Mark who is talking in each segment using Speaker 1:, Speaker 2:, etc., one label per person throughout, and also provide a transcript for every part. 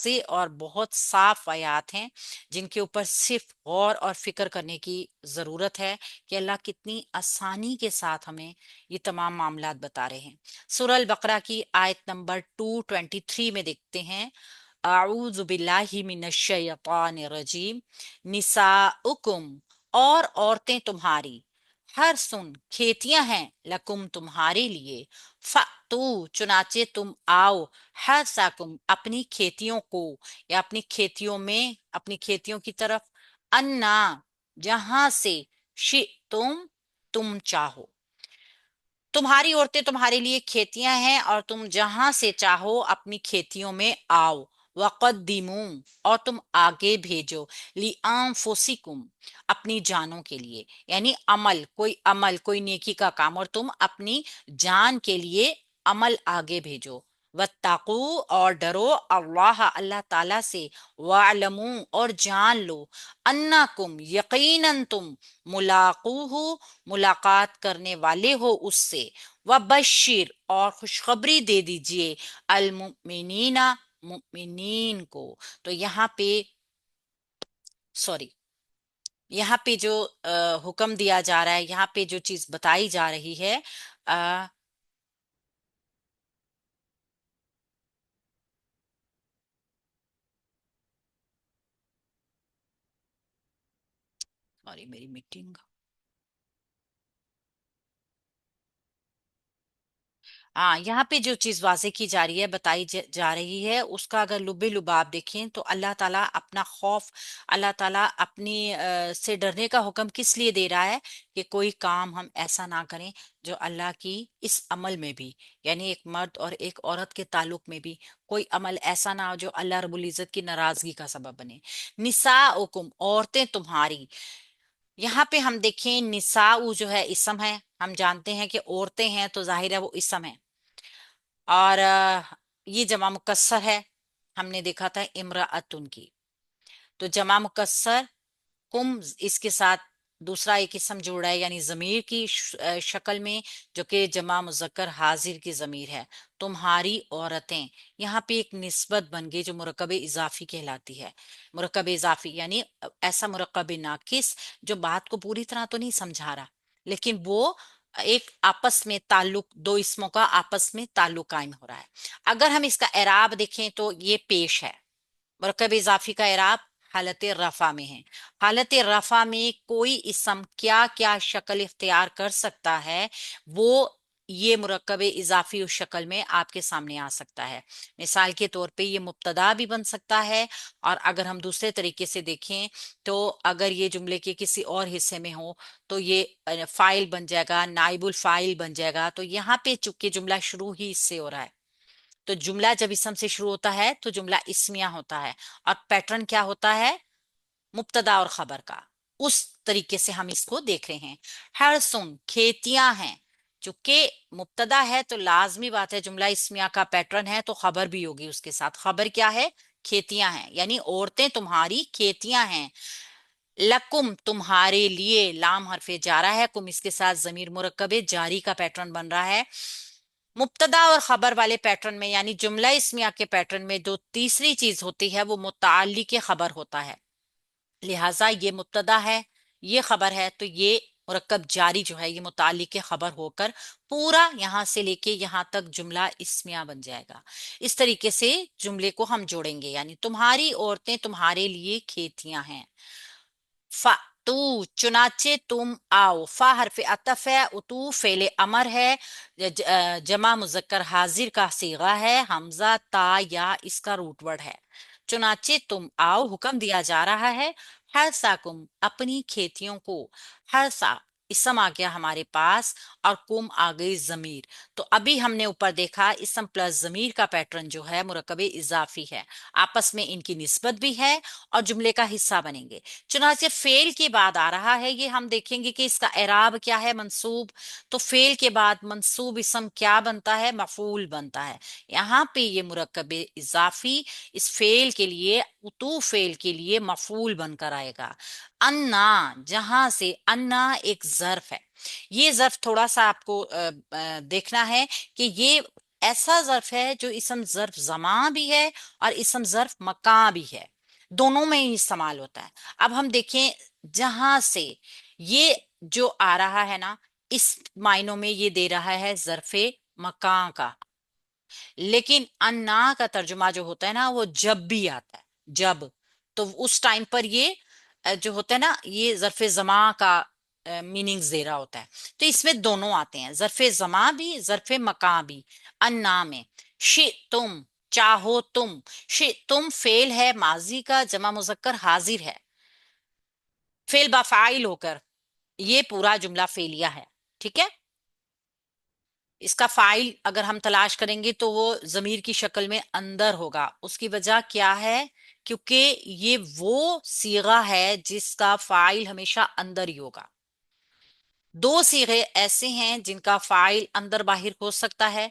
Speaker 1: واضح اور بہت صاف آیات ہیں جن کے اوپر صرف غور اور فکر کرنے کی ضرورت ہے کہ اللہ کتنی آسانی کے ساتھ ہمیں یہ تمام معاملات بتا رہے ہیں۔ سورہ البقرہ کی آیت نمبر 223 میں دیکھتے ہیں، اعوذ باللہ من الشیطان الرجیم، نساؤکم اور عورتیں تمہاری، ہر سن کھیتیاں ہیں، لکم تمہارے لیے، فَأْتُو چنانچہ تم آؤ، حَرْثَکُم اپنی کھیتیوں کو یا اپنی کھیتیوں میں، اپنی کھیتیوں کی طرف، انا جہاں سے، تم چاہو، تمہاری عورتیں تمہارے لیے کھیتیاں ہیں اور تم جہاں سے چاہو اپنی کھیتیوں میں آؤ، وقدموا اور تم آگے بھیجو، لِأَنفُسِکُم اپنی جانوں کے لیے، یعنی عمل کوئی نیکی کا کام، اور تم اپنی جان کے لیے عمل آگے بھیجو، واتقوا اور ڈرو اللہ تعالیٰ سے، وَاعْلَمُوا اور جان لو، انکم یقیناً تم ملاقوہ ملاقات کرنے والے ہو اس سے، وبشر اور خوشخبری دے دیجئے المؤمنین مؤمنین کو۔ تو یہاں پہ جو حکم دیا جا رہا ہے، یہاں پہ جو چیز بتائی جا رہی ہے، سوری میری میٹنگ، ہاں یہاں پہ جو چیز واضح کی جا رہی ہے، بتائی جا رہی ہے، اس کا اگر لب لباب دیکھیں تو اللہ تعالیٰ اپنا خوف، اللہ تعالیٰ اپنی سے ڈرنے کا حکم کس لیے دے رہا ہے کہ کوئی کام ہم ایسا نہ کریں جو اللہ کی اس عمل میں بھی، یعنی ایک مرد اور ایک عورت کے تعلق میں بھی کوئی عمل ایسا نہ ہو جو اللہ رب العزت کی ناراضگی کا سبب بنے۔ نساؤکم عورتیں تمہاری، یہاں پہ ہم دیکھیں نساء جو ہے اسم ہے، ہم جانتے ہیں کہ عورتیں ہیں تو ظاہر ہے وہ اسم ہے، اور یہ جمع مکسر ہے، ہم نے دیکھا تھا امرأتن کی، تو جمع مکسر کم اس کے ساتھ دوسرا ایک اسم جوڑ رہا ہے، یعنی ضمیر کی شکل میں، جو کہ جمع مذکر حاضر کی ضمیر ہے، تمہاری عورتیں، یہاں پہ ایک نسبت بن گئی جو مرکب اضافی کہلاتی ہے۔ مرکب اضافی یعنی ایسا مرکب ناقص جو بات کو پوری طرح تو نہیں سمجھا رہا، لیکن وہ ایک آپس میں تعلق، دو اسموں کا آپس میں تعلق قائم ہو رہا ہے۔ اگر ہم اس کا اعراب دیکھیں تو یہ پیش ہے، مرکب اضافی کا اعراب حالت رفع میں ہے۔ حالت رفع میں کوئی اسم کیا کیا شکل اختیار کر سکتا ہے، وہ یہ مرکب اضافی اس شکل میں آپ کے سامنے آ سکتا ہے۔ مثال کے طور پہ یہ مبتدا بھی بن سکتا ہے، اور اگر ہم دوسرے طریقے سے دیکھیں تو اگر یہ جملے کے کسی اور حصے میں ہو تو یہ فاعل بن جائے گا، نائب الفاعل بن جائے گا۔ تو یہاں پہ چونکہ جملہ شروع ہی اس سے ہو رہا ہے، تو جملہ جب اسم سے شروع ہوتا ہے تو جملہ اسمیہ ہوتا ہے، اور پیٹرن کیا ہوتا ہے؟ مبتدا اور خبر کا۔ اس طریقے سے ہم اس کو دیکھ رہے ہیں۔ ہر سن کھیتیاں ہیں، چونکہ مبتدا ہے تو لازمی بات ہے جملہ اسمیہ کا پیٹرن ہے تو خبر بھی ہوگی اس کے ساتھ۔ خبر کیا ہے؟ کھیتیاں ہیں، یعنی عورتیں تمہاری کھیتیاں ہیں، لکم تمہارے لیے، لام حرف جارہ ہے، کم اس کے ساتھ ضمیر مرکب جاری کا پیٹرن بن رہا ہے۔ مبتدا اور خبر والے پیٹرن میں، یعنی جملہ اسمیہ کے پیٹرن میں جو تیسری چیز ہوتی ہے وہ متعلق خبر ہوتا ہے، لہٰذا یہ مبتدا ہے، یہ خبر ہے، تو یہ مرکب جاری جو ہے یہ متعلق خبر ہو کر پورا یہاں سے لے کے یہاں تک جملہ اسمیہ بن جائے گا۔ اس طریقے سے جملے کو ہم جوڑیں گے، یعنی تمہاری عورتیں تمہارے لیے کھیتیاں ہیں، فَأْتُو چنانچہ تم آؤ، فا حرف عطف ہے، اتو فعل امر ہے، جمع مذکر حاضر کا صیغہ ہے، حمزہ تا یا اس کا روٹ ورڈ ہے۔ چنانچہ تم آؤ حکم دیا جا رہا ہے، حرثاکم اپنی کھیتیوں کو، حرثا اسم آ گیا ہمارے پاس، اور کم آ گئی ضمیر۔ تو ابھی ہم نے اوپر دیکھا اسم پلس ضمیر کا پیٹرن جو ہے مرکب اضافی ہے، آپس میں ان کی نسبت بھی ہے اور جملے کا حصہ بنیں گے۔ چنانچہ فعل کے بعد آ رہا ہے، یہ ہم دیکھیں گے کہ اس کا اعراب کیا ہے، منصوب۔ تو فعل کے بعد منصوب اسم کیا بنتا ہے؟ مفعول بنتا ہے۔ یہاں پہ یہ مرکب اضافی اس فعل کے لیے، اتو فعل کے لیے مفعول بن کر آئے گا۔ انا جہاں سے، انا ایک ظرف ہے، یہ ظرف تھوڑا سا آپ کو دیکھنا ہے کہ یہ ایسا ظرف ہے جو اسم ظرف زمان بھی ہے اور اسم ظرف مکان بھی ہے، دونوں میں ہی استعمال ہوتا ہے۔ اب ہم دیکھیں جہاں سے یہ جو آ رہا ہے نا، اس معنوں میں یہ دے رہا ہے ظرف مکان کا، لیکن انا کا ترجمہ جو ہوتا ہے نا وہ جب بھی آتا ہے، جب، تو اس ٹائم پر یہ جو ہوتا ہے نا یہ ظرف زمان کا میننگز دے رہا ہوتا ہے۔ تو اس میں دونوں آتے ہیں، ظرف زمان بھی ظرف مکان بھی۔ انا میں شئتم، چاہو تم، شئتم فعل ہے ماضی کا جمع مذکر حاضر ہے، فعل با فاعل ہو کر، یہ پورا جملہ فعلیہ ہے، ٹھیک ہے۔ اس کا فائل اگر ہم تلاش کریں گے تو وہ ضمیر کی شکل میں اندر ہوگا، اس کی وجہ کیا ہے؟ کیونکہ یہ وہ صیغہ ہے جس کا فائل ہمیشہ اندر ہی ہوگا۔ دو صیغے ایسے ہیں جن کا فائل اندر باہر ہو سکتا ہے،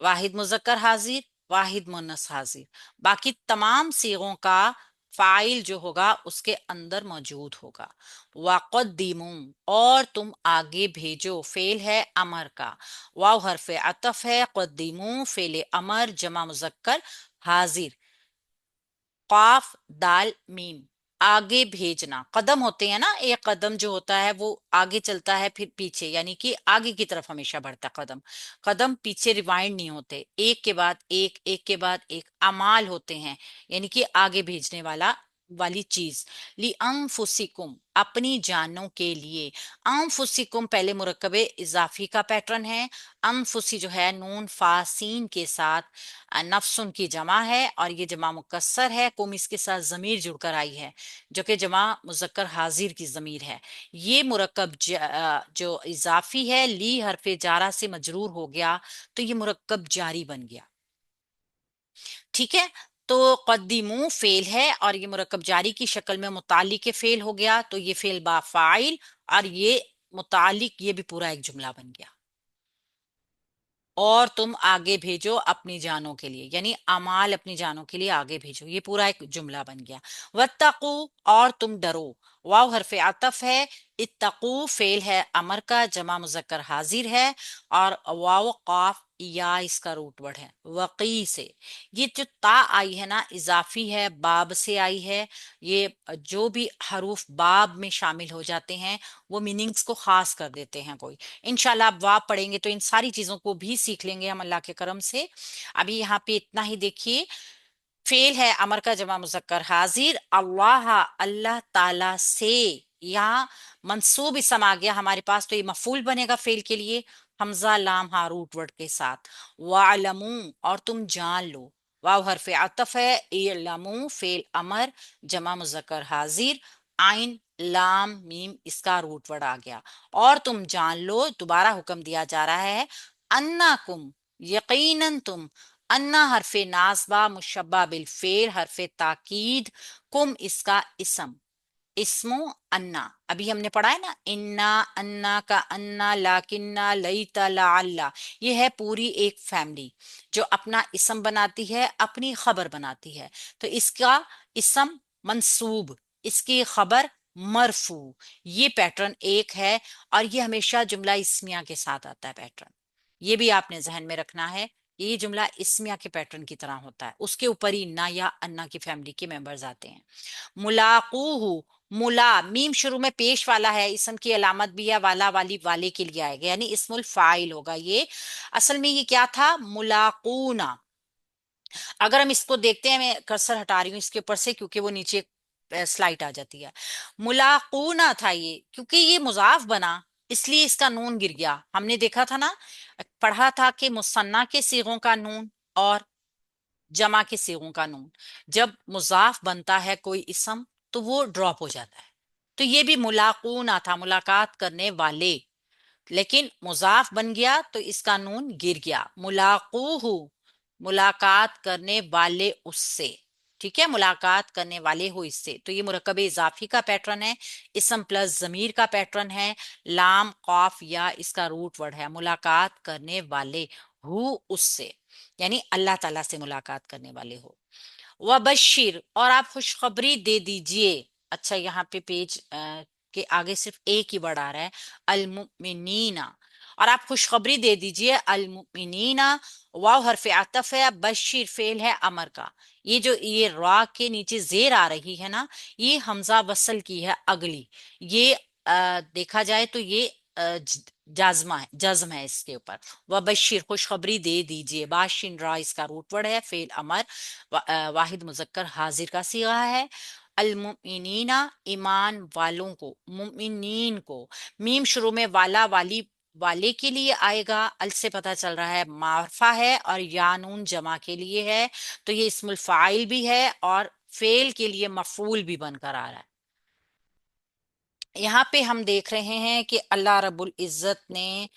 Speaker 1: واحد مذکر حاضر، واحد مؤنث حاضر، باقی تمام صیغوں کا فائل جو ہوگا اس کے اندر موجود ہوگا۔ وَقَدِّمُوا، اور تم آگے بھیجو، فعل ہے امر کا، واو حرف عطف ہے، قدمو فعل امر جمع مذکر حاضر، قاف دال میم، آگے بھیجنا، قدم ہوتے ہیں نا، ایک قدم جو ہوتا ہے وہ آگے چلتا ہے پھر پیچھے، یعنی کہ آگے کی طرف ہمیشہ بڑھتا قدم، قدم پیچھے ریوائنڈ نہیں ہوتے، ایک کے بعد ایک، ایک کے بعد ایک، اعمال ہوتے ہیں، یعنی کہ آگے بھیجنے والی چیز۔ لِأَنفُسِكُمْ، اپنی جانوں کے لیے، انفسکم پہلے مرکب اضافی کا پیٹرن ہے، انفسی جو ہے نون فا سین کے ساتھ نفسن کی جمع ہے اور یہ جمع مکسر ہے، کم اس کے ساتھ ضمیر جڑ کر آئی ہے جو کہ جمع مذکر حاضر کی ضمیر ہے۔ یہ مرکب جو اضافی ہے لی حرف جارہ سے مجرور ہو گیا تو یہ مرکب جاری بن گیا، ٹھیک ہے۔ تو قدمو فعل ہے اور یہ مرکب جاری کی شکل میں متعلق فعل ہو گیا، تو یہ فعل با فاعل اور یہ متعلق، یہ بھی پورا ایک جملہ بن گیا۔ اور تم آگے بھیجو اپنی جانوں کے لیے، یعنی اعمال اپنی جانوں کے لیے آگے بھیجو، یہ پورا ایک جملہ بن گیا۔ واتقوا، اور تم ڈرو، واو حرف عطف ہے، اتقوا فعل ہے امر کا جمع مذکر حاضر ہے اور واو قاف یا اس کا روٹ ورڈ ہے، وقی سے۔ یہ جو تا آئی ہے نا اضافی ہے، باب سے آئی ہے، یہ جو بھی حروف باب میں شامل ہو جاتے ہیں وہ میننگز کو خاص کر دیتے ہیں کوئی۔ انشاءاللہ اب واب پڑھیں گے تو ان ساری چیزوں کو بھی سیکھ لیں گے ہم اللہ کے کرم سے۔ ابھی یہاں پہ اتنا ہی دیکھیے، فعل ہے امر کا جمع مذکر حاضر، اللہ اللہ تعالی سے، یہاں منصوب اسم آ گیا ہمارے پاس تو یہ مفعول بنے گا فعل کے لیے، حمزہ لام ہا روٹ ورڈ کے ساتھ۔ وَعْلَمُوا، اور تم جان لو، واو حرف عطف ہے، اعلموا فعل امر جمع مذکر حاضر، عین لام میم اس کا روٹ ورڈ آ گیا، اور تم جان لو، دوبارہ حکم دیا جا رہا ہے، انکم یقیناً تم، انا حرف ناصبہ مشبہ بالفعل حرف تاکید، کم اس کا اسم، اسمو انا، ابھی ہم نے پڑھا ہے نا، انا کا انا، لاکنہ، لیتا، لعلہ، یہ ہے پوری ایک فیملی جو اپنا اسم بناتی ہے، اپنی خبر بناتی ہے، تو اس کا اسم منصوب، اس کی خبر مرفوع، یہ پیٹرن ایک ہے، اور یہ ہمیشہ جملہ اسمیہ کے ساتھ آتا ہے پیٹرن، یہ بھی آپ نے ذہن میں رکھنا ہے، یہ جملہ اسمیہ کے پیٹرن کی طرح ہوتا ہے، اس کے اوپر ہی نا یا انا کی فیملی کے ممبرز آتے ہیں۔ ملاقوہ، ملا میم شروع میں پیش والا ہے، اسم کی علامت بھی ہے، والا والی والے کے لیے آئے گا، یعنی اسم الفاعل ہوگا، یہ اصل میں یہ کیا تھا، ملاقونا۔ اگر ہم اس کو دیکھتے ہیں، میں کرسر ہٹا رہی ہوں اس کے اوپر سے کیونکہ وہ نیچے سلائٹ آ جاتی ہے، ملاقونا تھا یہ، کیونکہ یہ مضاف بنا اس لیے اس کا نون گر گیا، ہم نے دیکھا تھا نا، پڑھا تھا کہ مثنیٰ کے صیغوں کا نون اور جمع کے صیغوں کا نون جب مضاف بنتا ہے کوئی اسم تو وہ ڈراپ ہو جاتا ہے، تو یہ بھی ملاقونا تھا، ملاقات کرنے والے، لیکن مضاف بن گیا تو اس کا نون گر گیا، ملاقوہ ملاقات کرنے والے اس سے، ٹھیک ہے، ملاقات کرنے والے ہو اس سے، تو یہ مرکب اضافی کا پیٹرن ہے، اسم پلس ضمیر کا پیٹرن ہے، لام قاف یا اس کا روٹ ورڈ ہے، ملاقات کرنے والے ہو اس سے، یعنی اللہ تعالیٰ سے ملاقات کرنے والے ہو۔ وبشر، اور آپ خوشخبری دے دیجئے، اچھا یہاں پہ پیج کے آگے صرف ایک ہی ورڈ آ رہا ہے، المؤمنین، اور آپ خوشخبری دے دیجئے المؤمنینا، واو حرف عطف ہے، بشیر فعل ہے امر کا، یہ را کے نیچے زیر آ رہی ہے نا، یہ حمزہ وصل کی ہے اگلی، یہ دیکھا جائے تو یہ جزم ہے اس کے اوپر، وبشر خوشخبری دے دیجئے، باشن را اس کا روٹ ورڈ ہے، فعل امر واحد مذکر حاضر کا صیغہ ہے، المؤمنین ایمان والوں کو، مؤمنین کو، میم شروع میں والا والی والے کے لیے آئے گا، ال سے پتہ چل رہا ہے معرفہ ہے، اور یا نون جمع کے لیے ہے، تو یہ اسم الفاعل بھی ہے اور فعل کے لیے مفعول بھی بن کر آ رہا ہے۔ یہاں پہ ہم دیکھ رہے ہیں کہ اللہ رب العزت نے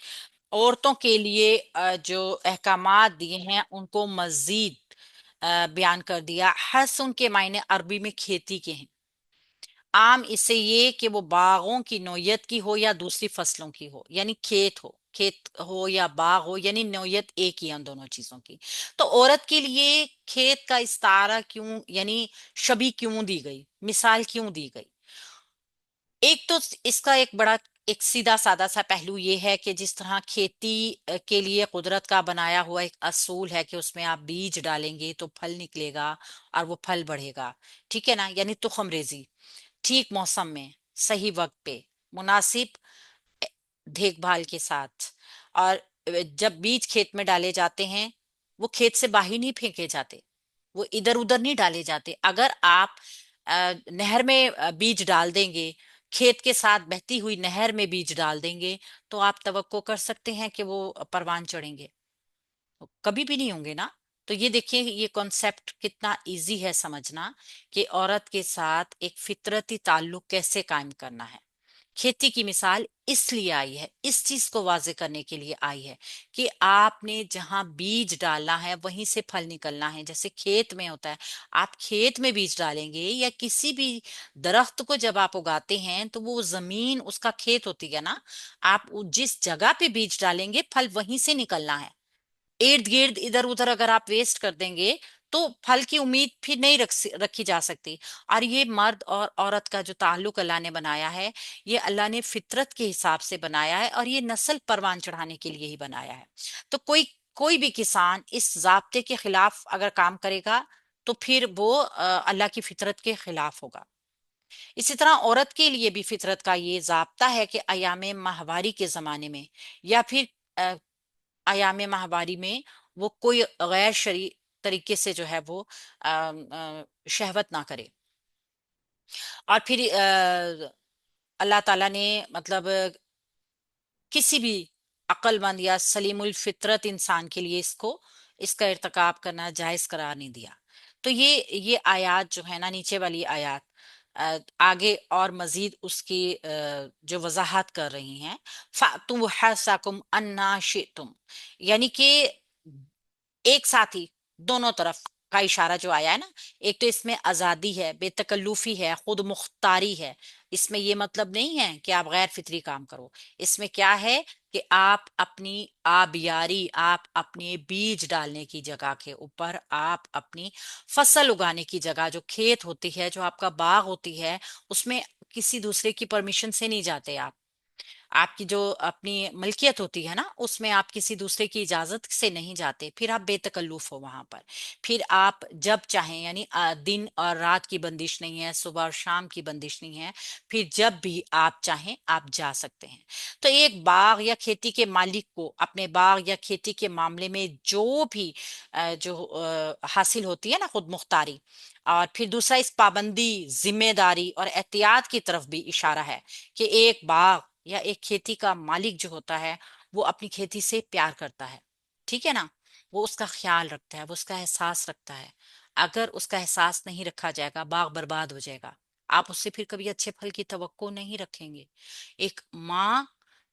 Speaker 1: عورتوں کے لیے جو احکامات دیے ہیں ان کو مزید بیان کر دیا۔ حسن کے معنی عربی میں کھیتی کے ہیں، عام اس سے یہ کہ وہ باغوں کی نوعیت کی ہو یا دوسری فصلوں کی ہو، یعنی کھیت ہو یا باغ ہو، یعنی نوعیت ایک ہی ہے ان دونوں چیزوں کی۔ تو عورت کے لیے کھیت کا استعارہ کیوں، یعنی شبیہ کیوں دی گئی، مثال کیوں دی گئی؟ ایک تو اس کا ایک بڑا ایک سیدھا سادہ سا پہلو یہ ہے کہ جس طرح کھیتی کے لیے قدرت کا بنایا ہوا ایک اصول ہے کہ اس میں آپ بیج ڈالیں گے تو پھل نکلے گا اور وہ پھل بڑھے گا، ٹھیک ہے نا، یعنی تخم ریزی ٹھیک موسم میں صحیح وقت پہ مناسب دیکھ بھال کے ساتھ، اور جب بیج کھیت میں ڈالے جاتے ہیں وہ کھیت سے باہر نہیں پھینکے جاتے، وہ ادھر ادھر نہیں ڈالے جاتے۔ اگر آپ نہر میں بیج ڈال دیں گے، کھیت کے ساتھ بہتی ہوئی نہر میں بیج ڈال دیں گے، تو آپ توقع کر سکتے ہیں کہ وہ پروان چڑھیں گے؟ کبھی بھی نہیں ہوں گے نا۔ تو یہ دیکھیں یہ کانسیپٹ کتنا ایزی ہے سمجھنا کہ عورت کے ساتھ ایک فطرتی تعلق کیسے قائم کرنا ہے۔ کھیتی کی مثال اس لیے آئی ہے، اس چیز کو واضح کرنے کے لیے آئی ہے کہ آپ نے جہاں بیج ڈالنا ہے وہیں سے پھل نکلنا ہے، جیسے کھیت میں ہوتا ہے، آپ کھیت میں بیج ڈالیں گے یا کسی بھی درخت کو جب آپ اگاتے ہیں تو وہ زمین اس کا کھیت ہوتی ہے نا، آپ جس جگہ پہ بیج ڈالیں گے پھل وہیں سے نکلنا ہے۔ ارد گرد ادھر ادھر اگر آپ ویسٹ کر دیں گے تو پھل کی امید پھر نہیں رکھی جا سکتی۔ اور یہ مرد اور عورت کا جو تعلق اللہ نے بنایا ہے، یہ اللہ نے فطرت کے حساب سے بنایا ہے، اور یہ نسل پروان چڑھانے کے لیے ہی بنایا ہے۔ تو کوئی بھی کسان اس ضابطے کے خلاف اگر کام کرے گا تو پھر وہ اللہ کی فطرت کے خلاف ہوگا۔ اسی طرح عورت کے لیے بھی فطرت کا یہ ضابطہ ہے کہ ایام ماہواری کے زمانے میں یا پھر ایام ماہواری میں وہ کوئی غیر شرعی طریقے سے جو ہے وہ شہوت نہ کرے۔ اور پھر اللہ تعالیٰ نے مطلب کسی بھی عقل مند یا سلیم الفطرت انسان کے لیے اس کا ارتکاب کرنا جائز قرار نہیں دیا۔ تو یہ آیات جو ہے نا، نیچے والی آیات آگے اور مزید اس کی جو وضاحت کر رہی ہیں، فَأْتُوا حَرْثَكُمْ أَنَّا شِئْتُمْ، یعنی کہ ایک ساتھ ہی دونوں طرف کا اشارہ جو آیا ہے نا، ایک تو اس میں آزادی ہے، بے تکلفی ہے، خود مختاری ہے، اس میں یہ مطلب نہیں ہے کہ آپ غیر فطری کام کرو، اس میں کیا ہے کہ آپ اپنی آبیاری، آپ اپنے بیج ڈالنے کی جگہ کے اوپر، آپ اپنی فصل اگانے کی جگہ جو کھیت ہوتی ہے، جو آپ کا باغ ہوتی ہے، اس میں کسی دوسرے کی پرمیشن سے نہیں جاتے آپ کی جو اپنی ملکیت ہوتی ہے نا، اس میں آپ کسی دوسرے کی اجازت سے نہیں جاتے، پھر آپ بے تکلف ہو وہاں پر، پھر آپ جب چاہیں، یعنی دن اور رات کی بندش نہیں ہے، صبح اور شام کی بندش نہیں ہے، پھر جب بھی آپ چاہیں آپ جا سکتے ہیں۔ تو ایک باغ یا کھیتی کے مالک کو اپنے باغ یا کھیتی کے معاملے میں جو بھی جو حاصل ہوتی ہے نا خود مختاری، اور پھر دوسرا اس پابندی، ذمہ داری اور احتیاط کی طرف بھی اشارہ ہے کہ ایک باغ یا ایک کھیتی کا مالک جو ہوتا ہے وہ اپنی کھیتی سے پیار کرتا ہے، ٹھیک ہے نا، وہ اس کا خیال رکھتا ہے، وہ اس کا احساس رکھتا ہے۔ اگر اس کا احساس نہیں رکھا جائے گا باغ برباد ہو جائے گا، آپ اس سے پھر کبھی اچھے پھل کی توقع نہیں رکھیں گے۔ ایک ماں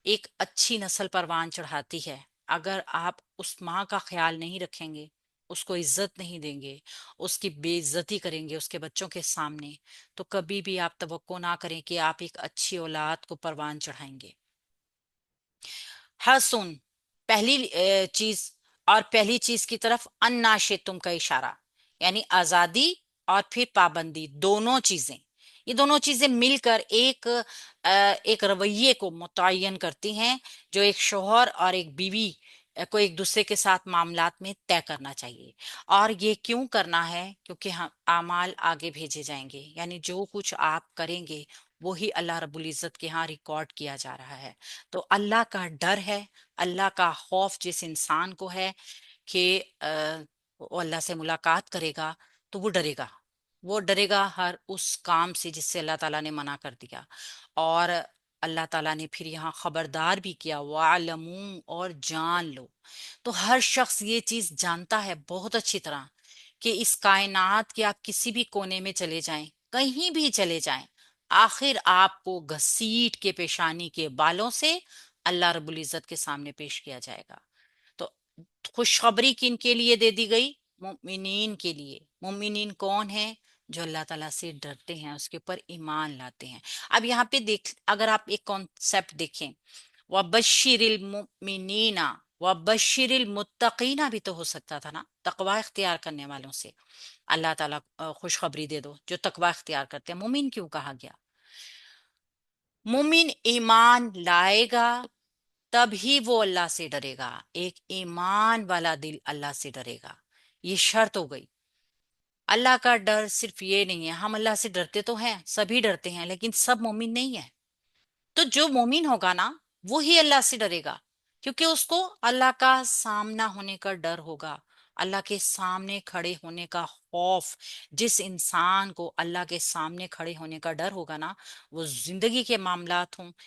Speaker 1: ایک اچھی نسل پروان چڑھاتی ہے، اگر آپ اس ماں کا خیال نہیں رکھیں گے، اس کو عزت نہیں دیں گے، اس کی بے عزتی کریں گے اس کے بچوں کے سامنے، تو کبھی بھی آپ توقع نہ کریں کہ آپ ایک اچھی اولاد کو پروان چڑھائیں گے۔ حسن پہلی چیز، اور پہلی چیز کی طرف ان تم کا اشارہ، یعنی آزادی اور پھر پابندی، دونوں چیزیں، یہ دونوں چیزیں مل کر ایک رویے کو متعین کرتی ہیں جو ایک شوہر اور ایک بیوی کو ایک دوسرے کے ساتھ معاملات میں طے کرنا چاہیے۔ اور یہ کیوں کرنا ہے؟ کیونکہ ہم اعمال آگے بھیجے جائیں گے، یعنی جو کچھ آپ کریں گے وہی اللہ رب العزت کے ہاں ریکارڈ کیا جا رہا ہے۔ تو اللہ کا ڈر ہے، اللہ کا خوف جس انسان کو ہے کہ وہ اللہ سے ملاقات کرے گا تو وہ ڈرے گا، وہ ڈرے گا ہر اس کام سے جس سے اللہ تعالیٰ نے منع کر دیا۔ اور اللہ تعالیٰ نے پھر یہاں خبردار بھی کیا، وَعْلَمُوا، اور جان لو۔ تو ہر شخص یہ چیز جانتا ہے بہت اچھی طرح کہ اس کائنات کے آپ کسی بھی کونے میں چلے جائیں، کہیں بھی چلے جائیں، آخر آپ کو گھسیٹ کے پیشانی کے بالوں سے اللہ رب العزت کے سامنے پیش کیا جائے گا۔ تو خوشخبری کن کے لیے دے دی گئی؟ مومنین کے لیے۔ مومنین کون ہیں؟ جو اللہ تعالیٰ سے ڈرتے ہیں، اس کے اوپر ایمان لاتے ہیں۔ اب یہاں پہ دیکھ، اگر آپ ایک کانسیپٹ دیکھیں، وَبَشِّرِ الْمُؤْمِنِينَ وَبَشِّرِ الْمُتَّقِينَ بھی تو ہو سکتا تھا نا، تقوی اختیار کرنے والوں سے اللہ تعالیٰ خوشخبری دے دو جو تقوی اختیار کرتے ہیں۔ مومن کیوں کہا گیا؟ مومن ایمان لائے گا تب ہی وہ اللہ سے ڈرے گا، ایک ایمان والا دل اللہ سے ڈرے گا، یہ شرط ہو گئی۔ اللہ کا ڈر صرف یہ نہیں ہے، ہم اللہ سے ڈرتے تو ہیں، سبھی ڈرتے ہیں، لیکن سب مومن نہیں ہے۔ تو جو مومن ہوگا نا وہی اللہ سے ڈرے گا، کیونکہ اس کو اللہ کا سامنا ہونے کا ڈر ہوگا، اللہ کے سامنے کھڑے ہونے کا خوف۔ جس انسان کو اللہ کے سامنے کھڑے ہونے کا ڈر ہوگا نا، وہ زندگی کے معاملات ہوں